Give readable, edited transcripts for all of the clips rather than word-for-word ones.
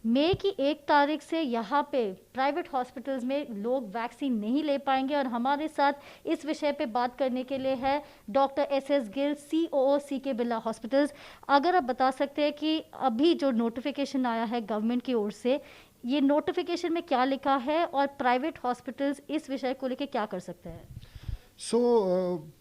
मई की 1 तारीख से यहाँ पे प्राइवेट हॉस्पिटल्स में लोग वैक्सीन नहीं ले पाएंगे। और हमारे साथ इस विषय पे बात करने के लिए है doctor S Gill, COO CK Birla hospitals. अगर आप बता सकते हैं कि अभी जो नोटिफिकेशन आया है गवर्नमेंट की ओर से, ये नोटिफिकेशन में क्या लिखा है और प्राइवेट हॉस्पिटल्स इस विषय को लेकर क्या कर सकते हैं? सो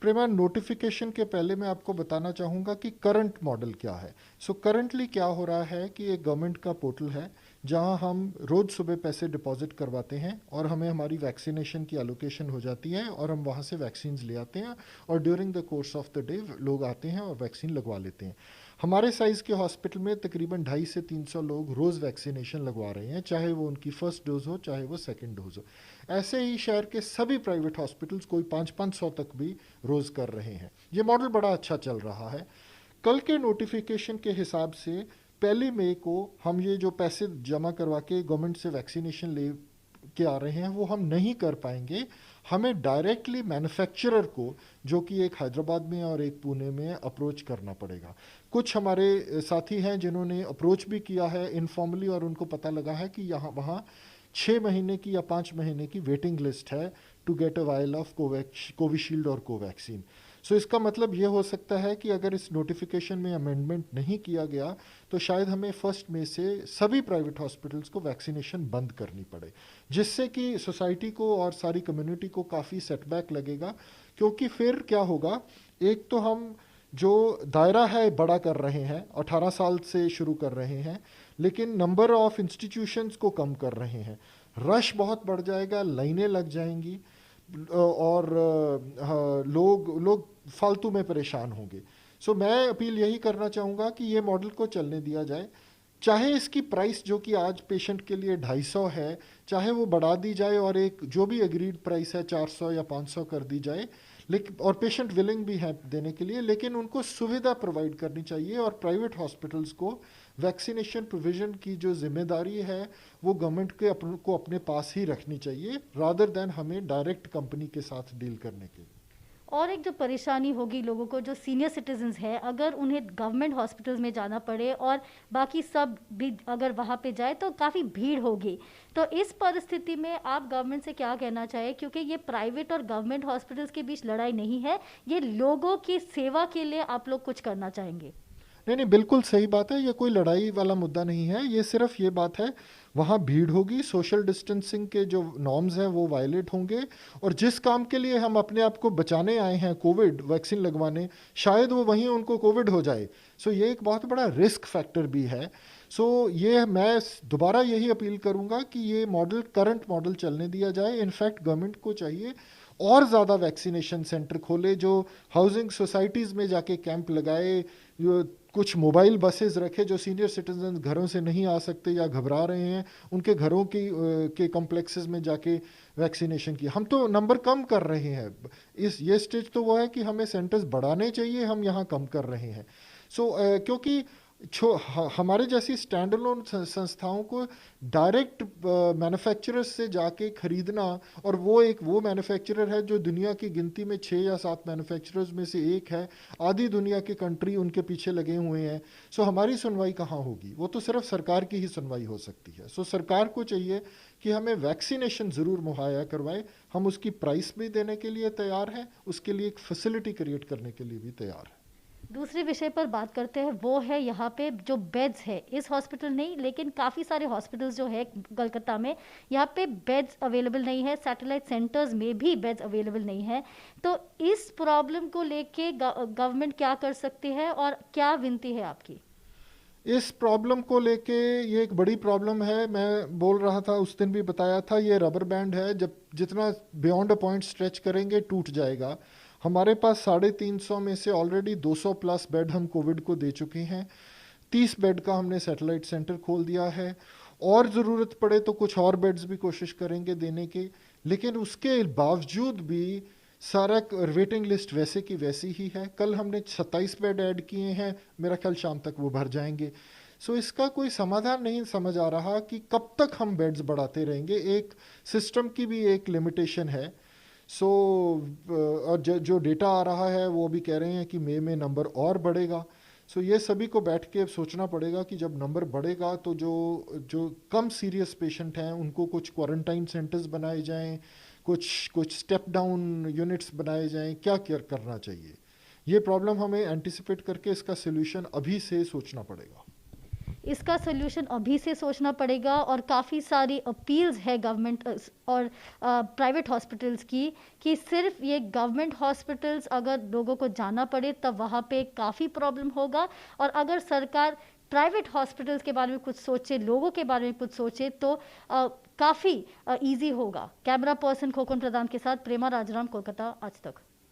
प्रेमा, नोटिफिकेशन के पहले मैं आपको बताना चाहूँगा कि करंट मॉडल क्या है। करंटली क्या हो रहा है कि एक गवर्नमेंट का पोर्टल है जहां हम रोज़ सुबह पैसे डिपॉजिट करवाते हैं और हमें हमारी वैक्सीनेशन की एलोकेशन हो जाती है और हम वहां से वैक्सीन ले आते हैं और during the course of the day लोग आते हैं और वैक्सीन लगवा लेते हैं। हमारे साइज़ के हॉस्पिटल में तकरीबन 250 से 300 लोग रोज़ वैक्सीनेशन लगवा रहे हैं, चाहे वो उनकी फर्स्ट डोज हो चाहे वो सेकेंड डोज हो। ऐसे ही शहर के सभी प्राइवेट हॉस्पिटल्स कोई 500-500 तक भी रोज़ कर रहे हैं। ये मॉडल बड़ा अच्छा चल रहा है। कल के नोटिफिकेशन के हिसाब से 1 मई को हम ये जो पैसे जमा करवा के गवर्नमेंट से वैक्सीनेशन ले के आ रहे हैं वो हम नहीं कर पाएंगे। हमें डायरेक्टली मैन्युफैक्चरर को, जो कि एक हैदराबाद में और एक पुणे में, अप्रोच करना पड़ेगा। कुछ हमारे साथी हैं जिन्होंने अप्रोच भी किया है इनफॉर्मली और उनको पता लगा है कि यहाँ वहाँ 6 महीने की या 5 महीने की वेटिंग लिस्ट है to get a vial of Covishield और कोवैक्सीन। इसका मतलब ये हो सकता है कि अगर इस नोटिफिकेशन में अमेंडमेंट नहीं किया गया तो शायद हमें 1 मई से सभी प्राइवेट हॉस्पिटल्स को वैक्सीनेशन बंद करनी पड़े, जिससे कि सोसाइटी को और सारी कम्युनिटी को काफ़ी सेटबैक लगेगा। क्योंकि फिर क्या होगा, एक तो हम जो दायरा है बड़ा कर रहे हैं, 18 साल से शुरू कर रहे हैं, लेकिन नंबर ऑफ इंस्टीट्यूशंस को कम कर रहे हैं। रश बहुत बढ़ जाएगा, लाइनें लग जाएंगी और हाँ, लोग फालतू में परेशान होंगे। मैं अपील यही करना चाहूँगा कि ये मॉडल को चलने दिया जाए। चाहे इसकी प्राइस जो कि आज पेशेंट के लिए 250 है, चाहे वो बढ़ा दी जाए और एक जो भी एग्रीड प्राइस है 400 या 500 कर दी जाए, लेकिन और पेशेंट विलिंग भी है देने के लिए, लेकिन उनको सुविधा प्रोवाइड करनी चाहिए। और प्राइवेट हॉस्पिटल्स को वैक्सीनेशन प्रोविजन की जो जिम्मेदारी है वो गवर्नमेंट के को अपने पास ही रखनी चाहिए, रादर देन हमें डायरेक्ट कंपनी के साथ डील करने के लिए। और एक जो परेशानी होगी लोगों को, जो सीनियर सिटीजन्स हैं, अगर उन्हें गवर्नमेंट हॉस्पिटल्स में जाना पड़े और बाकी सब भी अगर वहाँ पे जाए तो काफ़ी भीड़ होगी। तो इस परिस्थिति में आप गवर्नमेंट से क्या कहना चाहें, क्योंकि ये प्राइवेट और गवर्नमेंट हॉस्पिटल्स के बीच लड़ाई नहीं है, ये लोगों की सेवा के लिए आप लोग कुछ करना चाहेंगे? नहीं नहीं, बिल्कुल सही बात है। ये कोई लड़ाई वाला मुद्दा नहीं है, ये सिर्फ ये बात है वहाँ भीड़ होगी, सोशल डिस्टेंसिंग के जो नॉर्म्स हैं वो वायलेट होंगे, और जिस काम के लिए हम अपने आप को बचाने आए हैं, कोविड वैक्सीन लगवाने, शायद वो वहीं उनको कोविड हो जाए। ये एक बहुत बड़ा रिस्क फैक्टर भी है। ये मैं दोबारा यही अपील करूँगा कि ये मॉडल, करंट मॉडल चलने दिया जाए। इनफैक्ट गवर्नमेंट को चाहिए और ज़्यादा वैक्सीनेशन सेंटर खोले, जो हाउसिंग सोसाइटीज़ में जाके कैंप लगाए, जो कुछ मोबाइल बसेस रखे, जो सीनियर सिटीजन घरों से नहीं आ सकते या घबरा रहे हैं, उनके घरों के कॉम्प्लेक्सेस में जाके वैक्सीनेशन की। हम तो नंबर कम कर रहे हैं, ये स्टेज तो वो है कि हमें सेंटर्स बढ़ाने चाहिए, हम यहाँ कम कर रहे हैं। क्योंकि हमारे जैसी स्टैंड अलोन संस्थाओं को डायरेक्ट मैन्युफैक्चरर्स से जाके खरीदना, और वो मैन्युफैक्चरर है जो दुनिया की गिनती में 6 या 7 मैन्युफैक्चरर्स में से एक है, आधी दुनिया के कंट्री उनके पीछे लगे हुए हैं। हमारी सुनवाई कहाँ होगी? वो तो सिर्फ सरकार की ही सुनवाई हो सकती है। सरकार को चाहिए कि हमें वैक्सीनेशन ज़रूर मुहैया करवाए। हम उसकी प्राइस भी देने के लिए तैयार हैं, उसके लिए एक फैसिलिटी क्रिएट करने के लिए भी तैयार हैं। दूसरे विषय पर बात करते हैं, वो है यहाँ पे जो बेड्स है, इस हॉस्पिटल नहीं लेकिन काफ़ी सारे हॉस्पिटल्स जो है कलकत्ता में, यहाँ पे बेड्स अवेलेबल नहीं है, सैटेलाइट सेंटर्स में भी बेड्स अवेलेबल नहीं है। तो इस प्रॉब्लम को लेके गवर्नमेंट क्या कर सकती है और क्या विनती है आपकी? इस प्रॉब्लम को लेके, ये एक बड़ी प्रॉब्लम है। मैं बोल रहा था, उस दिन भी बताया था, ये रबर बैंड है, जब जितना बियॉन्ड अ पॉइंट स्ट्रेच करेंगे टूट जाएगा। हमारे पास 350 में से ऑलरेडी 200 प्लस बेड हम कोविड को दे चुके हैं। 30 बेड का हमने सैटेलाइट सेंटर खोल दिया है, और ज़रूरत पड़े तो कुछ और बेड्स भी कोशिश करेंगे देने की। लेकिन उसके बावजूद भी सारा वेटिंग लिस्ट वैसे की वैसी ही है। कल हमने 27 बेड ऐड किए हैं, मेरा ख्याल शाम तक वो भर जाएंगे। इसका कोई समाधान नहीं समझ आ रहा कि कब तक हम बेड्स बढ़ाते रहेंगे। एक सिस्टम की भी एक लिमिटेशन है। और जो डेटा आ रहा है वो भी कह रहे हैं कि मई में नंबर और बढ़ेगा। सो ये सभी को बैठ के सोचना पड़ेगा कि जब नंबर बढ़ेगा तो जो जो कम सीरियस पेशेंट हैं उनको कुछ क्वारंटाइन सेंटर्स बनाए जाएं, कुछ कुछ स्टेप डाउन यूनिट्स बनाए जाएं, क्या केयर करना चाहिए। ये प्रॉब्लम हमें एंटिसिपेट करके इसका सोल्यूशन अभी से सोचना पड़ेगा। इसका सोल्यूशन अभी से सोचना पड़ेगा और काफ़ी सारी अपील्स है गवर्नमेंट और प्राइवेट हॉस्पिटल्स की कि सिर्फ ये गवर्नमेंट हॉस्पिटल्स अगर लोगों को जाना पड़े तब वहाँ पे काफ़ी प्रॉब्लम होगा, और अगर सरकार प्राइवेट हॉस्पिटल्स के बारे में कुछ सोचे, लोगों के बारे में कुछ सोचे तो काफ़ी ईजी होगा। कैमरा पर्सन खोकन प्रधान के साथ प्रेमा राजाराम, कोलकाता, आज तक।